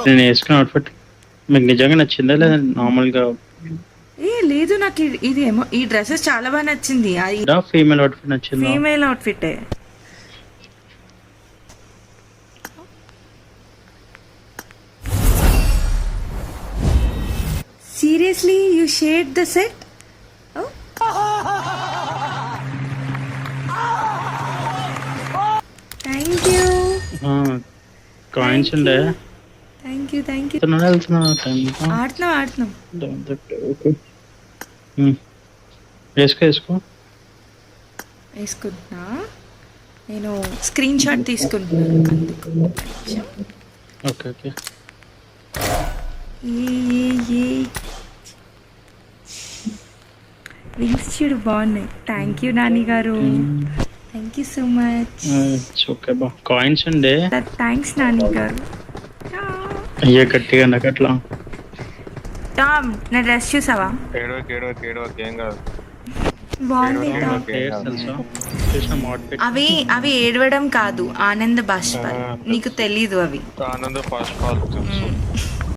నేను వేసుకున్న అవుట్ఫిట్ మీకు నిజంగా నచ్చిందా లేదా నార్మల్గా? లేదు నాకు ఇది ఏమో ఈ డ్రెస్సెస్ చాలా బాగా నచ్చింది. ఫీమేల్ అవుట్ఫిట్ నచ్చిందా? Female outfit. Seriously you shade the set? Thank you. Coins ఉండే. Thank you. ఆడుతున్నాం. వేసుకుంటున్నా. నేను స్క్రీన్ షాట్ తీసుకుంటున్నాను. ఓకే. రింగ్స్ చూడు బాగున్నాయి. థ్యాంక్ యూ నాని గారు. Thank you so much. Okay బా. కాయిన్స్ ఉండే. థ్యాంక్స్ నాని గారు. అయ్యా గట్టిగా నాకు అట్లా. టామ్ నా డ్రెస్ చూసావా? బాగుంది. అవి ఏడవడం కాదు, ఆనంద బాష్పాలు. నీకు తెలీదు అవి. ఆనంద బాష్పాలు